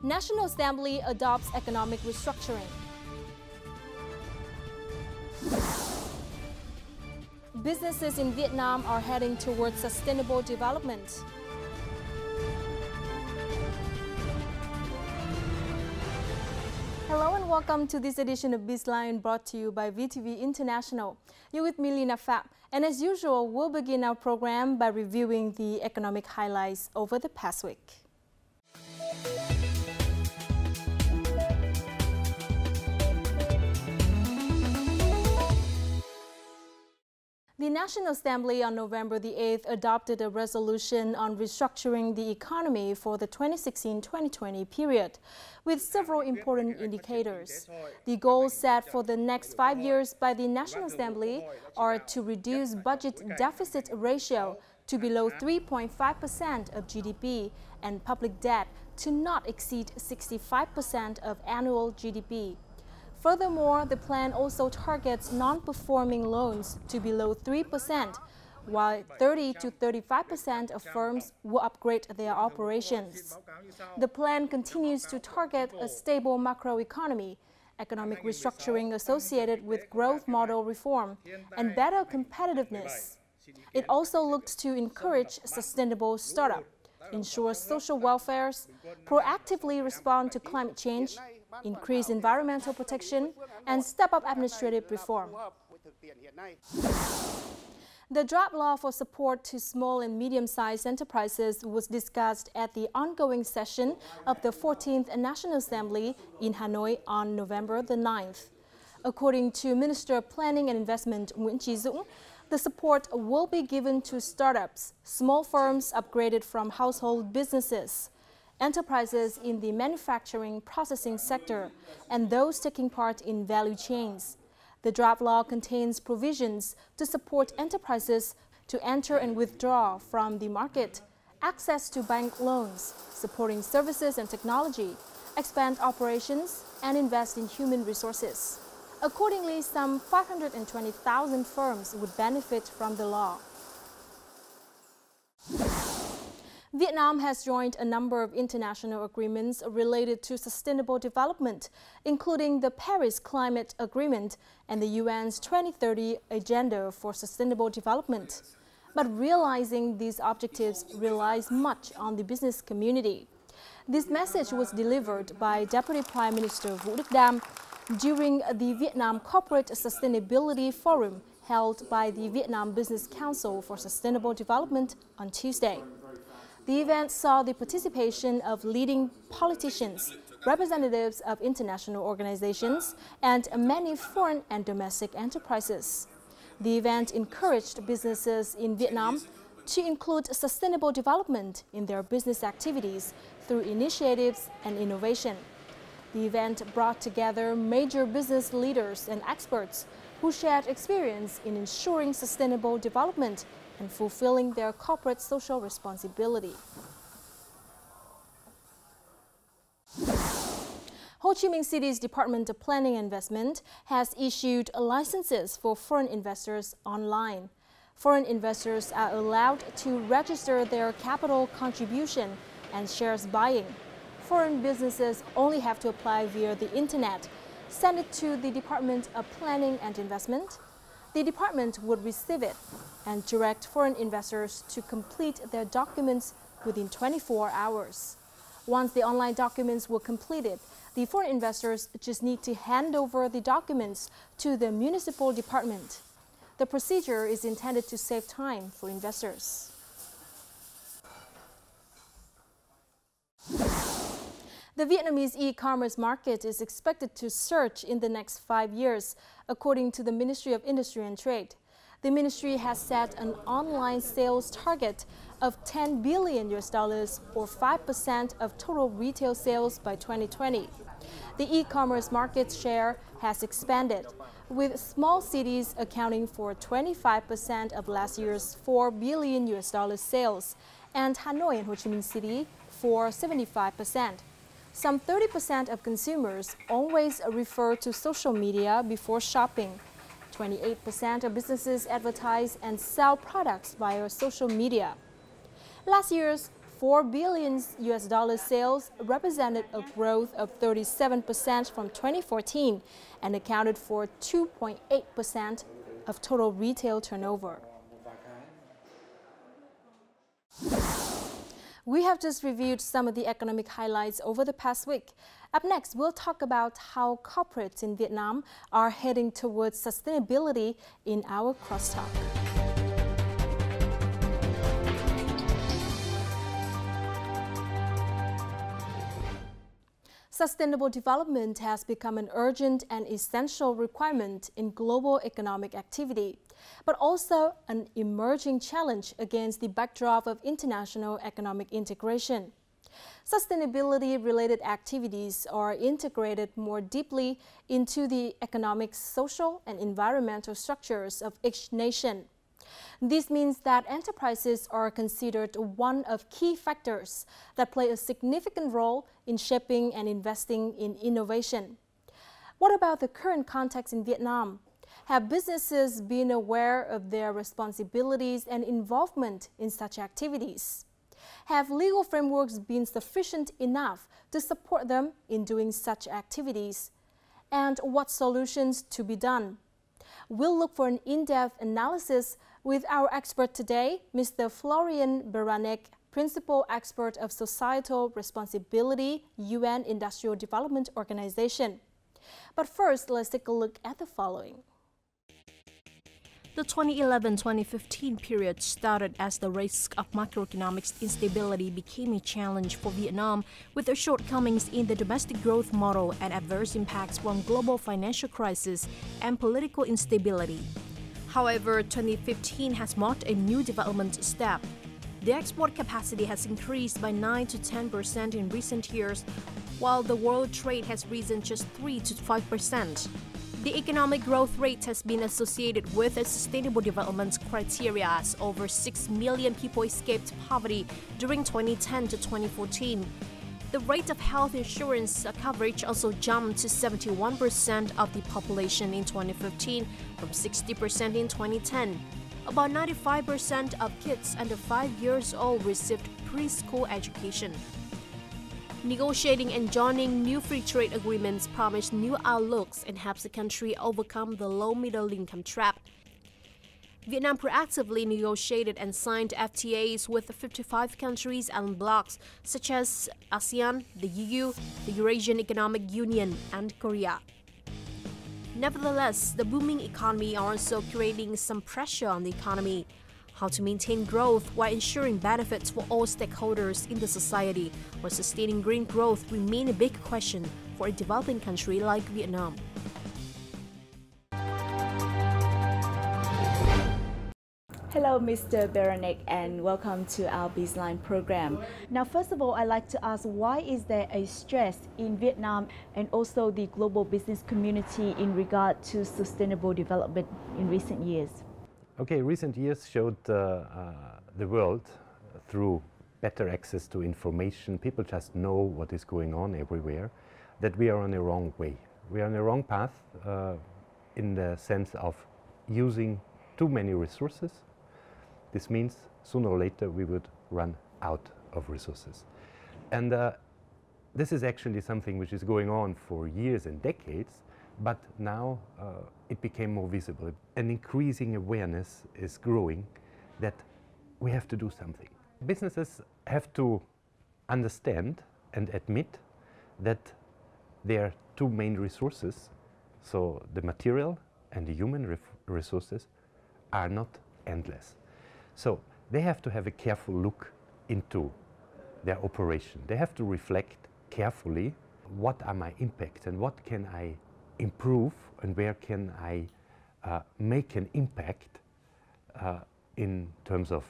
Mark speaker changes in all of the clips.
Speaker 1: National Assembly adopts economic restructuring. Businesses in Vietnam are heading towards sustainable development. Hello and welcome to this edition of BizLine brought to you by VTV International. You're with me, Lina Pham, and as usual, we'll begin our program by reviewing the economic highlights over the past week. The National Assembly on November the 8th adopted a resolution on restructuring the economy for the 2016-2020 period, with several important indicators. The goals set for the next 5 years by the National Assembly are to reduce budget deficit ratio to below 3.5% of GDP and public debt to not exceed 65% of annual GDP. Furthermore, the plan also targets non-performing loans to below 3%, while 30 to 35% of firms will upgrade their operations. The plan continues to target a stable macroeconomy, economic restructuring associated with growth model reform, and better competitiveness. It also looks to encourage sustainable startup, ensure social welfare, proactively respond to climate change, increase environmental protection, and step up administrative reform. The draft law for support to small and medium-sized enterprises was discussed at the ongoing session of the 14th National Assembly in Hanoi on November the 9th. According to Minister of Planning and Investment Vững, the support will be given to startups, small firms upgraded from household businesses, enterprises in the manufacturing processing sector, and those taking part in value chains. The draft law contains provisions to support enterprises to enter and withdraw from the market, access to bank loans, supporting services and technology, expand operations, and invest in human resources. Accordingly, some 520,000 firms would benefit from the law. Vietnam has joined a number of international agreements related to sustainable development, including the Paris Climate Agreement and the UN's 2030 Agenda for Sustainable Development. But realizing these objectives relies much on the business community. This message was delivered by Deputy Prime Minister Vũ Đức Đam during the Vietnam Corporate Sustainability Forum held by the Vietnam Business Council for Sustainable Development on Tuesday. The event saw the participation of leading politicians, representatives of international organizations, and many foreign and domestic enterprises. The event encouraged businesses in Vietnam to include sustainable development in their business activities through initiatives and innovation. The event brought together major business leaders and experts who shared experience in ensuring sustainable development and fulfilling their corporate social responsibility. Ho Chi Minh City's Department of Planning and Investment has issued licenses for foreign investors online. Foreign investors are allowed to register their capital contribution and shares buying. Foreign businesses only have to apply via the internet, send it to the Department of Planning and Investment. The department would receive it and direct foreign investors to complete their documents within 24 hours. Once the online documents were completed, the foreign investors just need to hand over the documents to the municipal department. The procedure is intended to save time for investors. The Vietnamese e-commerce market is expected to surge in the next 5 years, according to the Ministry of Industry and Trade. The ministry has set an online sales target of $10 billion or 5% of total retail sales by 2020. The e-commerce market share has expanded, with small cities accounting for 25% of last year's $4 billion sales, and Hanoi and Ho Chi Minh City for 75%. Some 30% of consumers always refer to social media before shopping. 28% of businesses advertise and sell products via social media. Last year's $4 billion sales represented a growth of 37% from 2014 and accounted for 2.8% of total retail turnover. We have just reviewed some of the economic highlights over the past week. Up next, we'll talk about how corporates in Vietnam are heading towards sustainability in our crosstalk. Sustainable development has become an urgent and essential requirement in global economic activity, but also an emerging challenge against the backdrop of international economic integration. Sustainability-related activities are integrated more deeply into the economic, social, and environmental structures of each nation. This means that enterprises are considered one of key factors that play a significant role in shaping and investing in innovation. What about the current context in Vietnam? Have businesses been aware of their responsibilities and involvement in such activities? Have legal frameworks been sufficient enough to support them in doing such activities? And what solutions to be done? We'll look for an in-depth analysis with our expert today, Mr. Florian Beranek, Principal Expert of Societal Responsibility, UN Industrial Development Organization. But first, let's take a look at the following.
Speaker 2: The 2011-2015 period started as the risk of macroeconomic instability became a challenge for Vietnam, with the shortcomings in the domestic growth model and adverse impacts from global financial crisis and political instability. However, 2015 has marked a new development step. The export capacity has increased by 9 to 10% in recent years, while the world trade has risen just 3 to 5%. The economic growth rate has been associated with a sustainable development criteria as over 6 million people escaped poverty during 2010 to 2014. The rate of health insurance coverage also jumped to 71% of the population in 2015 from 60% in 2010. About 95% of kids under 5 years old received preschool education. Negotiating and joining new free trade agreements promise new outlooks and helps the country overcome the low-middle income trap. Vietnam proactively negotiated and signed FTAs with 55 countries and blocs such as ASEAN, the EU, the Eurasian Economic Union, and Korea. Nevertheless, the booming economy are also creating some pressure on the economy. How to maintain growth while ensuring benefits for all stakeholders in the society or sustaining green growth remain a big question for a developing country like Vietnam.
Speaker 3: Hello, Mr. Beranek, and welcome to our BizLine program. Now, first of all, I'd like to ask, why is there a stress in Vietnam and also the global business community in regard to sustainable development in recent years?
Speaker 4: Okay, recent years showed the world through better access to information. People just know what is going on everywhere, that we are on the wrong way. We are on the wrong path in the sense of using too many resources. This means sooner or later we would run out of resources. And this is actually something which is going on for years and decades, but now it became more visible. An increasing awareness is growing that we have to do something. Businesses have to understand and admit that their two main resources, so the material and the human resources, are not endless. So they have to have a careful look into their operation. They have to reflect carefully, what are my impacts and what can I improve and where can I make an impact in terms of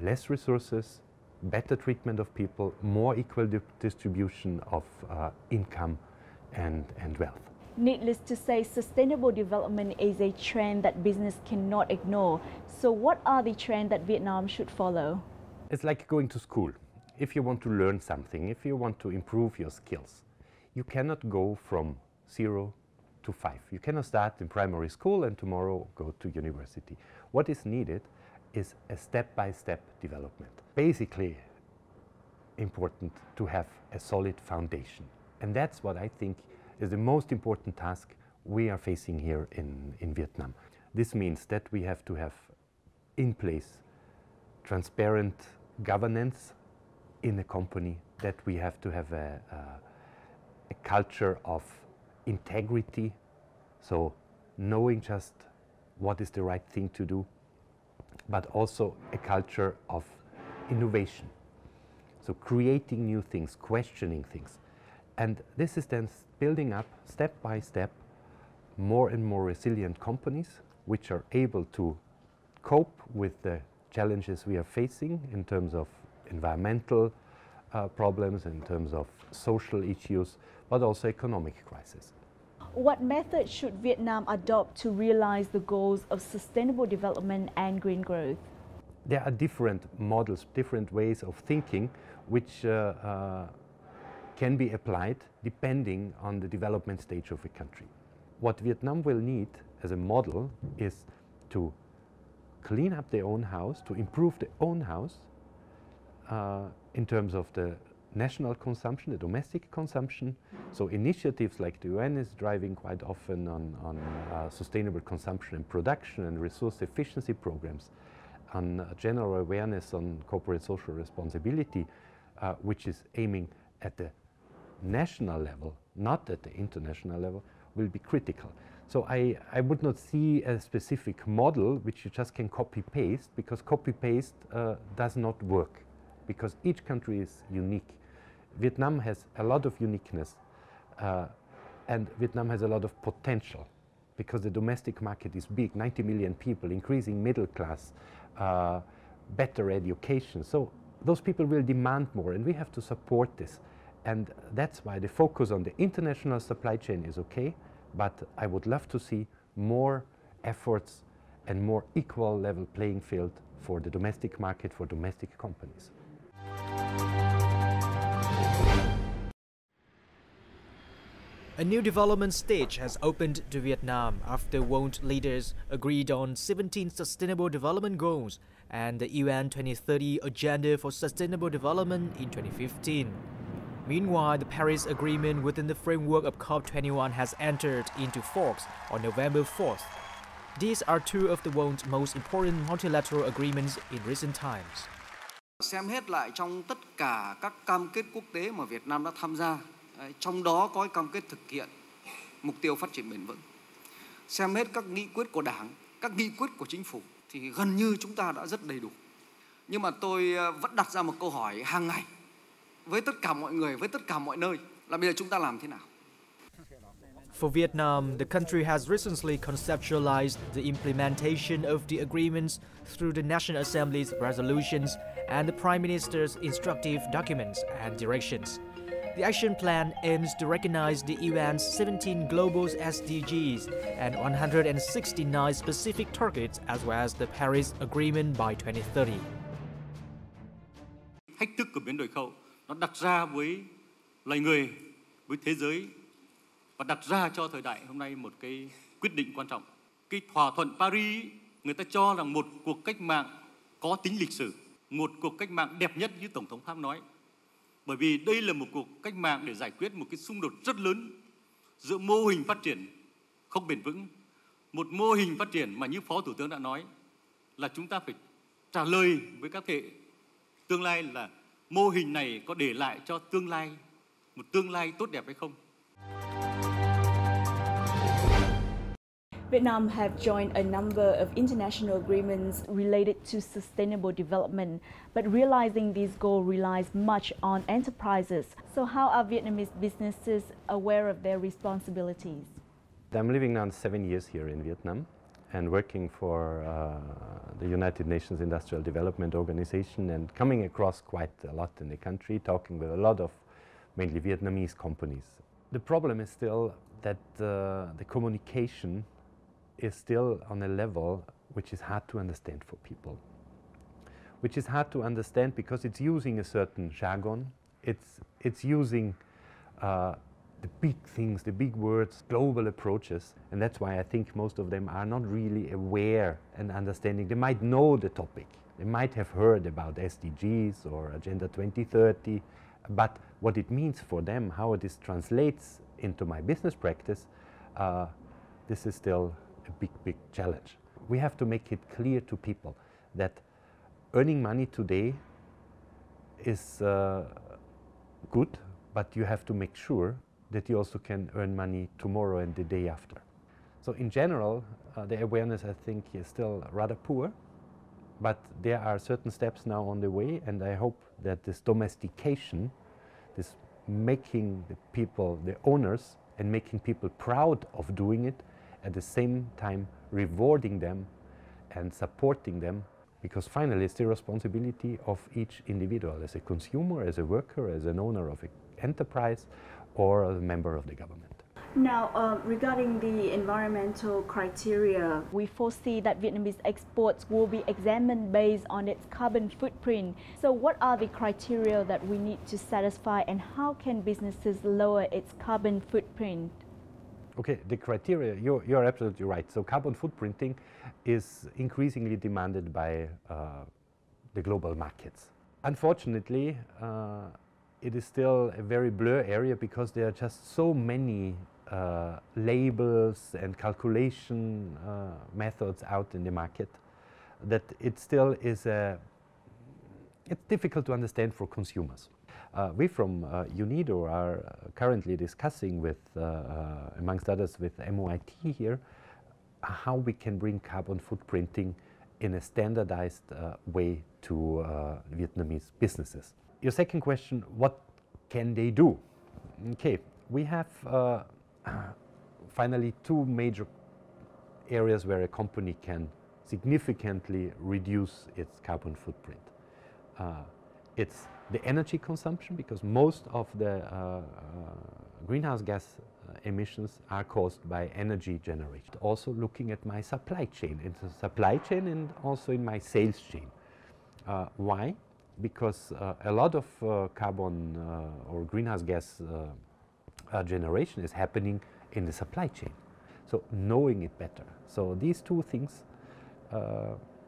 Speaker 4: less resources, better treatment of people, more equal distribution of income and wealth.
Speaker 3: Needless to say, sustainable development is a trend that business cannot ignore. So what are the trends that Vietnam should follow?
Speaker 4: It's like going to school. If you want to learn something, if you want to improve your skills, you cannot go from 0 to 5. You cannot start in primary school and tomorrow go to university. What is needed is a step-by-step development. Basically, important to have a solid foundation. And that's what I think is the most important task we are facing here in Vietnam. This means that we have to have in place transparent governance in a company, that we have to have a culture of integrity, so knowing just what is the right thing to do, but also a culture of innovation, so creating new things, questioning things. And this is then building up step by step more and more resilient companies which are able to cope with the challenges we are facing in terms of environmental problems, in terms of social issues, but also economic crisis.
Speaker 3: What methods should Vietnam adopt to realize the goals of sustainable development and green growth?
Speaker 4: There are different models, different ways of thinking which can be applied depending on the development stage of a country. What Vietnam will need as a model is to clean up their own house, to improve their own house in terms of the national consumption, the domestic consumption. So initiatives like the UN is driving quite often on sustainable consumption and production and resource efficiency programs, on general awareness on corporate social responsibility, which is aiming at the national level, not at the international level, will be critical. So I would not see a specific model which you just can copy-paste, because copy-paste does not work, because each country is unique. Vietnam has a lot of uniqueness, and Vietnam has a lot of potential, because the domestic market is big, 90 million people, increasing middle class, better education. So those people will demand more, and we have to support this. And that's why the focus on the international supply chain is okay, but I would love to see more efforts and more equal level playing field for the domestic market, for domestic companies.
Speaker 5: A new development stage has opened to Vietnam after world leaders agreed on 17 Sustainable Development Goals and the UN 2030 Agenda for Sustainable Development in 2015. Meanwhile, the Paris Agreement within the framework of COP21 has entered into force on November 4th. These are two of the world's most important multilateral agreements in recent times.
Speaker 6: Xem hết lại trong tất cả các cam kết quốc tế mà Việt Nam đã tham gia, trong đó có cam kết thực hiện mục tiêu phát triển bền vững. Xem hết các nghị quyết của Đảng, các nghị quyết của Chính phủ thì gần như chúng ta đã rất đầy đủ. Nhưng mà tôi vẫn đặt ra một câu hỏi hàng ngày với tất cả mọi người, với tất cả mọi nơi, là bây giờ chúng ta làm thế nào?
Speaker 5: For Vietnam, the country has recently conceptualized the implementation of the agreements through the National Assembly's resolutions and the Prime Minister's instructive documents and directions. The action plan aims to recognize the UN's 17 global SDGs and 169 specific targets, as well as the Paris Agreement by 2030.
Speaker 7: Thách thức của biến đổi khí hậu nó đặt ra với loài người, với thế giới, và đặt ra cho thời đại hôm nay một cái quyết định quan trọng. Cái thỏa thuận Paris người ta cho là một cuộc cách mạng có tính lịch sử, một cuộc cách mạng đẹp nhất như Tổng thống Pháp nói. Bởi vì đây là một cuộc cách mạng để giải quyết một cái xung đột rất lớn giữa mô hình phát triển không bền vững, một mô hình phát triển mà như Phó Thủ tướng đã nói là chúng ta phải trả lời với các thế hệ tương lai là mô hình này có để lại cho tương lai một tương lai tốt đẹp hay không.
Speaker 3: Vietnam have joined a number of international agreements related to sustainable development, but realizing these goals relies much on enterprises. So how are Vietnamese businesses aware of their responsibilities?
Speaker 4: I'm living now 7 years here in Vietnam and working for the United Nations Industrial Development Organization, and coming across quite a lot in the country, talking with a lot of mainly Vietnamese companies. The problem is still that the communication is still on a level which is hard to understand for people. Which is hard to understand because it's using a certain jargon, it's using the big things, the big words, global approaches, and that's why I think most of them are not really aware and understanding. They might know the topic, they might have heard about SDGs or Agenda 2030, but what it means for them, how it translates into my business practice, this is still a big challenge. We have to make it clear to people that earning money today is good, but you have to make sure that you also can earn money tomorrow and the day after. So in general, the awareness, I think, is still rather poor, but there are certain steps now on the way, and I hope that this domestication, this making the people, the owners, and making people proud of doing it, at the same time rewarding them and supporting them, because finally it's the responsibility of each individual, as a consumer, as a worker, as an owner of an enterprise, or a member of the government.
Speaker 3: Now, regarding the environmental criteria, we foresee that Vietnamese exports will be examined based on its carbon footprint. So what are the criteria that we need to satisfy, and how can businesses lower its carbon footprint?
Speaker 4: Okay, the criteria, you're absolutely right. So carbon footprinting is increasingly demanded by the global markets. Unfortunately, it is still a very blur area because there are just so many labels and calculation methods out in the market that it still is it's difficult to understand for consumers. We from UNIDO are currently discussing with, amongst others, with MOIT here, how we can bring carbon footprinting in a standardized way to Vietnamese businesses. Your second question, what can they do? Okay, we have finally two major areas where a company can significantly reduce its carbon footprint. It's the energy consumption, because most of the greenhouse gas emissions are caused by energy generation. Also looking at my supply chain, and also in my sales chain. Why? Because a lot of carbon or greenhouse gas generation is happening in the supply chain. So knowing it better. So these two things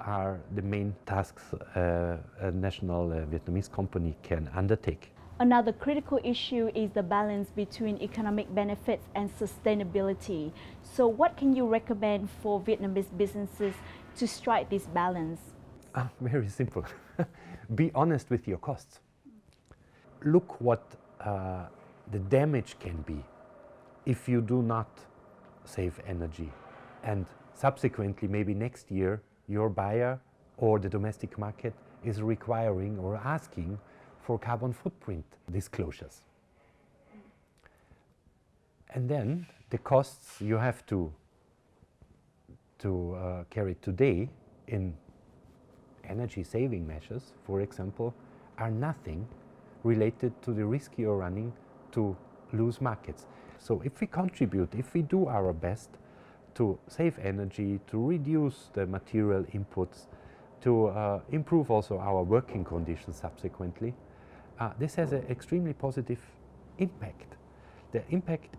Speaker 4: are the main tasks a national Vietnamese company can undertake.
Speaker 3: Another critical issue is the balance between economic benefits and sustainability. So what can you recommend for Vietnamese businesses to strike this balance?
Speaker 4: Very simple. Be honest with your costs. Look what the damage can be if you do not save energy, and subsequently maybe next year your buyer or the domestic market is requiring or asking for carbon footprint disclosures. And then the costs you have to carry today in energy saving measures, for example, are nothing related to the risk you're running to lose markets. So if we contribute, if we do our best to save energy, to reduce the material inputs, to improve also our working conditions subsequently, this has an extremely positive impact. The impact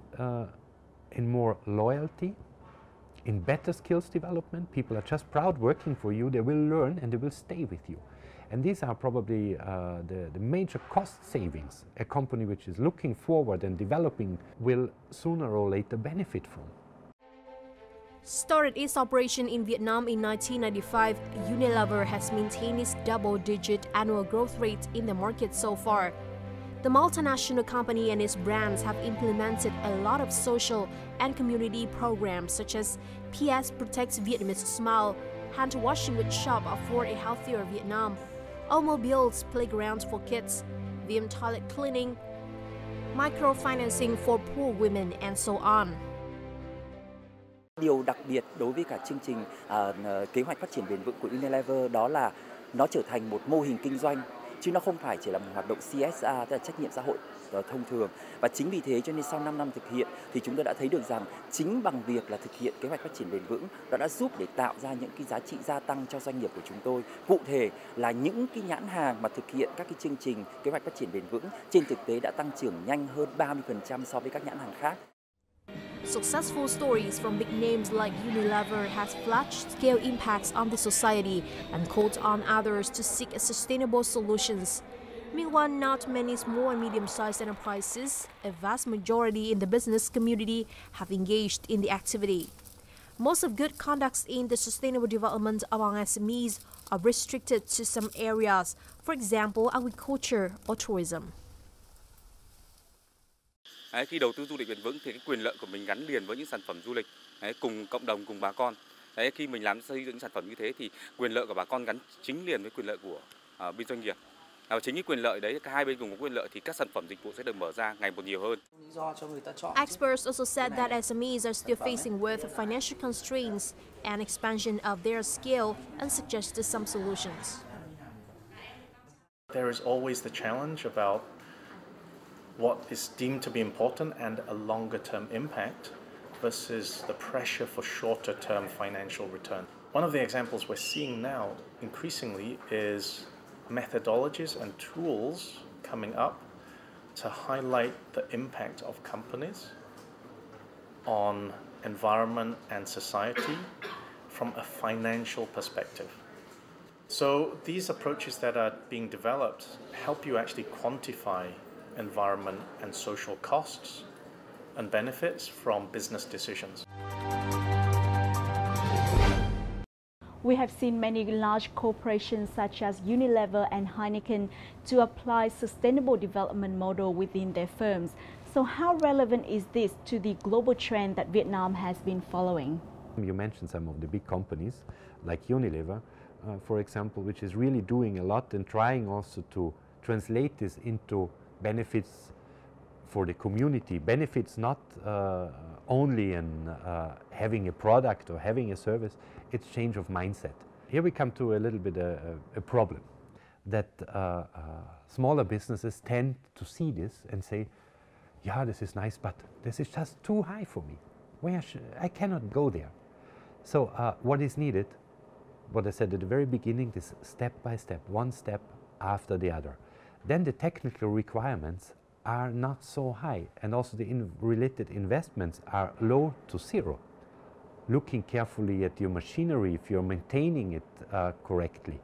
Speaker 4: in more loyalty, in better skills development. People are just proud working for you, they will learn and they will stay with you. And these are probably the major cost savings a company which is looking forward and developing will sooner or later benefit from.
Speaker 2: Started its operation in Vietnam in 1995, Unilever has maintained its double-digit annual growth rate in the market so far. The multinational company and its brands have implemented a lot of social and community programs such as PS Protects Vietnamese Smile, Hand Washing with Shop for a Healthier Vietnam, Automobiles Playgrounds for Kids, VM Toilet Cleaning, Microfinancing for Poor Women, and so on.
Speaker 8: Điều đặc biệt đối với cả chương trình kế hoạch phát triển bền vững của Unilever đó là nó trở thành một mô hình kinh doanh chứ nó không phải chỉ là một hoạt động CSR, tức là trách nhiệm xã hội thông thường. Và chính vì thế cho nên sau 5 năm thực hiện thì chúng tôi đã thấy được rằng chính bằng việc là thực hiện kế hoạch phát triển bền vững, nó đã giúp để tạo ra những cái giá trị gia tăng cho doanh nghiệp của chúng tôi. Cụ thể là những cái nhãn hàng mà thực hiện các cái chương trình kế hoạch phát triển bền vững trên thực tế đã tăng trưởng nhanh hơn 30% so với các nhãn hàng khác.
Speaker 2: Successful stories from big names like Unilever has large-scale impacts on the society and called on others to seek sustainable solutions. Meanwhile, not many small and medium-sized enterprises, a vast majority in the business community, have engaged in the activity. Most of good conducts in the sustainable development among SMEs are restricted to some areas, for example, agriculture or tourism.
Speaker 9: Khi đầu tư du lịch bền vững thì cái quyền lợi của mình gắn liền với những sản phẩm du lịch cùng cộng đồng, cùng bà con. Khi mình làm xây dựng sản phẩm như thế thì quyền lợi của bà con gắn chính liền với quyền lợi của bên doanh nghiệp. Và chính cái quyền lợi đấy, cả hai bên cùng có quyền lợi thì các sản phẩm dịch vụ sẽ được mở ra ngày một nhiều hơn.
Speaker 2: Experts also said that SMEs are still facing with financial constraints and expansion of their scale and suggested some solutions.
Speaker 10: There is always the challenge about what is deemed to be important and a longer-term impact versus the pressure for shorter-term financial return. One of the examples we're seeing now increasingly is methodologies and tools coming up to highlight the impact of companies on environment and society from a financial perspective. So these approaches that are being developed help you actually quantify environment and social costs and benefits from business decisions.
Speaker 3: We have seen many large corporations such as Unilever and Heineken to apply sustainable development model within their firms. So how relevant is this to the global trend that Vietnam has been following?
Speaker 4: You mentioned some of the big companies like Unilever, for example, which is really doing a lot and trying also to translate this into benefits for the community. Benefits not only in having a product or having a service, it's change of mindset. Here we come to a little bit a problem that smaller businesses tend to see this and say, yeah, this is nice, but this is just too high for me. I cannot go there. So what is needed, what I said at the very beginning, is step by step, one step after the other. Then the technical requirements are not so high, and also the related investments are low to zero. Looking carefully at your machinery, if you're maintaining it correctly,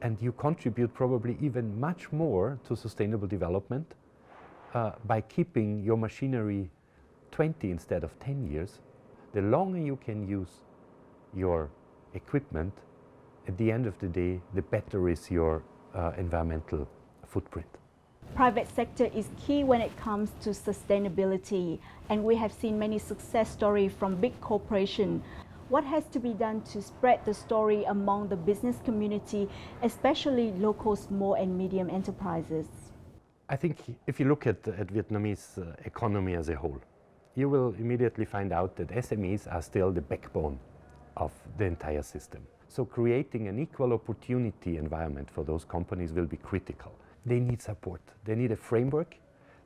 Speaker 4: and you contribute probably even much more to sustainable development by keeping your machinery 20 instead of 10 years. The longer you can use your equipment, at the end of the day, the better is your environmental footprint.
Speaker 3: Private sector is key when it comes to sustainability, and we have seen many success stories from big corporations. What has to be done to spread the story among the business community, especially local small and medium enterprises?
Speaker 4: I think if you look at Vietnamese economy as a whole, you will immediately find out that SMEs are still the backbone of the entire system. So creating an equal opportunity environment for those companies will be critical. They need support. They need a framework.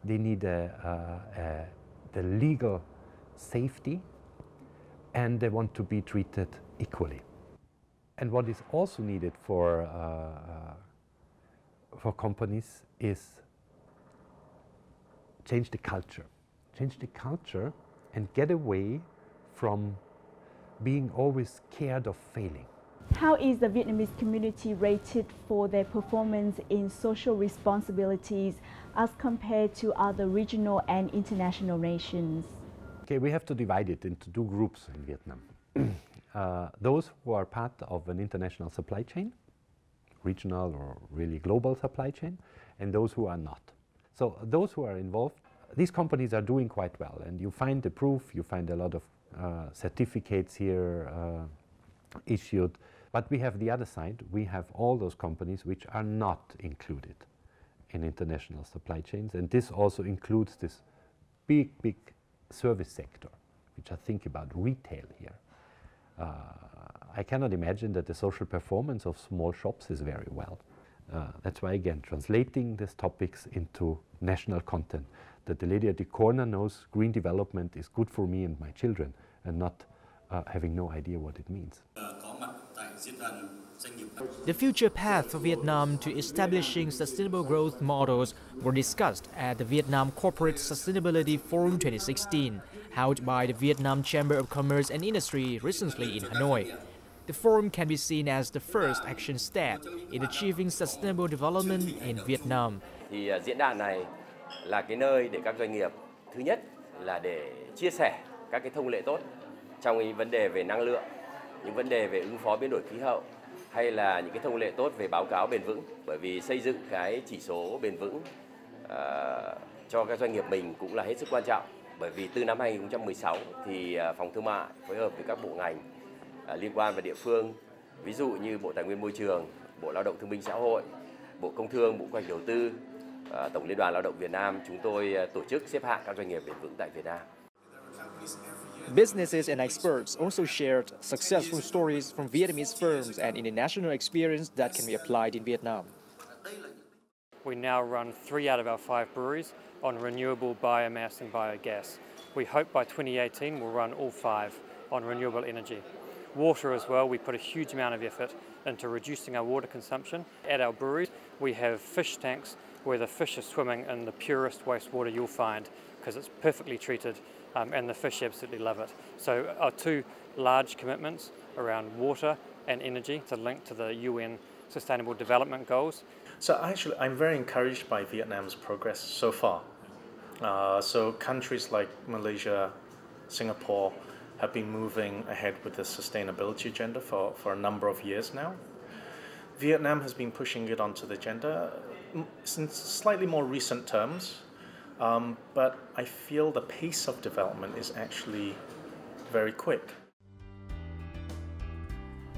Speaker 4: They need the legal safety, and they want to be treated equally. And what is also needed for companies is change the culture. Change the culture and get away from being always scared of failing.
Speaker 3: How is the Vietnamese community rated for their performance in social responsibilities as compared to other regional and international nations?
Speaker 4: Okay, we have to divide it into two groups in Vietnam. Those who are part of an international supply chain, regional or really global supply chain, and those who are not. So those who are involved, these companies are doing quite well, and you find the proof, you find a lot of certificates here issued. But we have the other side. We have all those companies which are not included in international supply chains, and this also includes this big service sector, which I think about retail here. I cannot imagine that the social performance of small shops is very well. That's why, again, translating these topics into national content, that the lady at the corner knows green development is good for me and my children, and not having no idea what it means.
Speaker 5: The future path for Vietnam to establishing sustainable growth models were discussed at the Vietnam Corporate Sustainability Forum 2016, held by the Vietnam Chamber of Commerce and Industry recently in Hanoi. The forum can be seen as the first action step in achieving sustainable development in Vietnam.
Speaker 11: Thì diễn đàn này là cái nơi để các doanh nghiệp, thứ nhất là để chia sẻ các cái thông lệ tốt trong những vấn đề về năng lượng, những vấn đề về ứng phó biến đổi khí hậu, hay là những cái thông lệ tốt về báo cáo bền vững. Bởi vì xây dựng cái chỉ số bền vững cho các doanh nghiệp mình cũng là hết sức quan trọng. Bởi vì từ năm 2016 thì Phòng Thương mại phối hợp với các bộ ngành liên quan và địa phương, ví dụ như Bộ Tài nguyên Môi trường, Bộ Lao động Thương binh Xã hội, Bộ Công Thương, Bộ Kế hoạch Đầu tư, Tổng Liên đoàn Lao động Việt Nam, chúng tôi tổ chức xếp hạng các doanh nghiệp bền vững tại Việt Nam.
Speaker 5: Businesses and experts also shared successful stories from Vietnamese firms and international experience that can be applied in Vietnam.
Speaker 12: We now run 3 out of our 5 breweries on renewable biomass and biogas. We hope by 2018 we'll run all 5 on renewable energy. Water as well, we put a huge amount of effort into reducing our water consumption. At our breweries, we have fish tanks where the fish are swimming in the purest wastewater you'll find because it's perfectly treated and the fish absolutely love it. So our 2 large commitments around water and energy to link to the UN Sustainable Development Goals.
Speaker 10: So actually, I'm very encouraged by Vietnam's progress so far. So countries like Malaysia, Singapore have been moving ahead with the sustainability agenda for a number of years now. Vietnam has been pushing it onto the agenda since slightly more recent terms, but I feel the pace of development is actually very quick.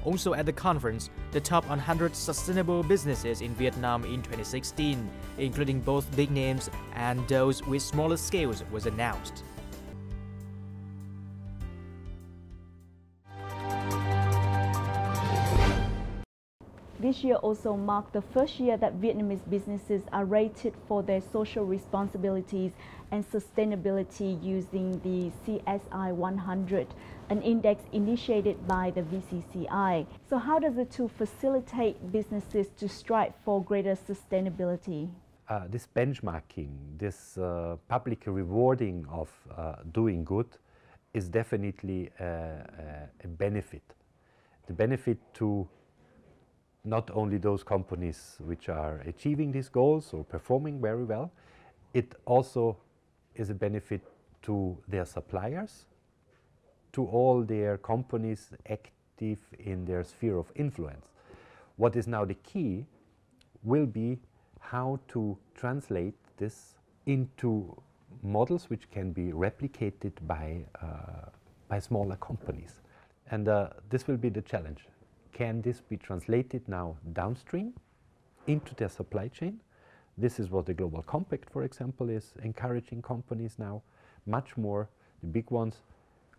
Speaker 5: Also at the conference, the top 100 sustainable businesses in Vietnam in 2016, including both big names and those with smaller scales, was announced.
Speaker 3: This year also marked the first year that Vietnamese businesses are rated for their social responsibilities and sustainability using the CSI 100, an index initiated by the VCCI. So how does the tool facilitate businesses to strive for greater sustainability?
Speaker 4: This benchmarking, this public rewarding of doing good is definitely a benefit. The benefit to not only those companies which are achieving these goals or performing very well, it also is a benefit to their suppliers, to all their companies active in their sphere of influence. What is now the key will be how to translate this into models which can be replicated by smaller companies. And this will be the challenge. Can this be translated now downstream into their supply chain? This is what the Global Compact, for example, is encouraging companies now much more. The big ones,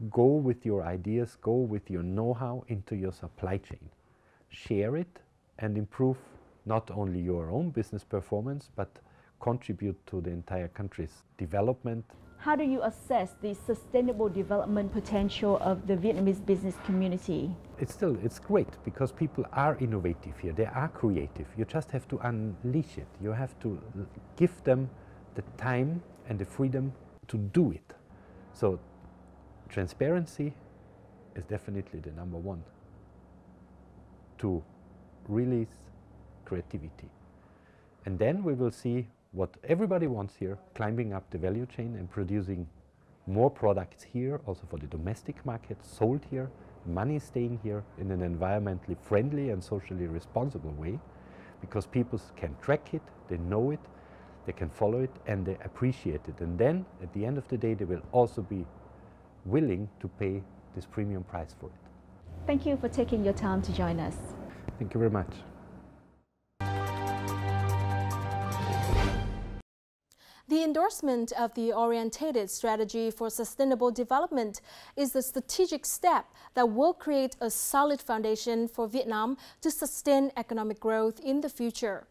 Speaker 4: go with your ideas, go with your know-how into your supply chain. Share it and improve not only your own business performance, but contribute to the entire country's development.
Speaker 3: How do you assess the sustainable development potential of the Vietnamese business community?
Speaker 4: It's great because people are innovative here, they are creative. You just have to unleash it. You have to give them the time and the freedom to do it. So transparency is definitely the number one to release creativity. And then we will see what everybody wants here, climbing up the value chain and producing more products here, also for the domestic market, sold here, money staying here in an environmentally friendly and socially responsible way, because people can track it, they know it, they can follow it, and they appreciate it. And then, at the end of the day, they will also be willing to pay this premium price for it.
Speaker 3: Thank you for taking your time to join us.
Speaker 4: Thank you very much.
Speaker 1: The endorsement of the Orientated Strategy for Sustainable Development is a strategic step that will create a solid foundation for Vietnam to sustain economic growth in the future.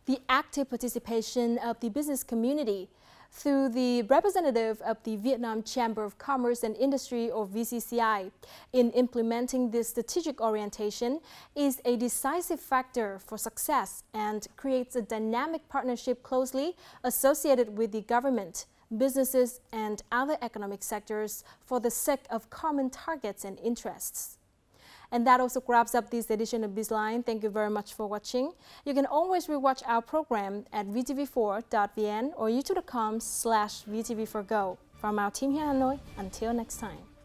Speaker 1: the active participation of the business community through the representative of the Vietnam Chamber of Commerce and Industry, or VCCI, in implementing this strategic orientation is a decisive factor for success and creates a dynamic partnership closely associated with the government, businesses, and other economic sectors for the sake of common targets and interests. And that also wraps up this edition of BizLine. Thank you very much for watching. You can always rewatch our program at vtv4.vn or youtube.com/vtv4go. From our team here in Hanoi, until next time.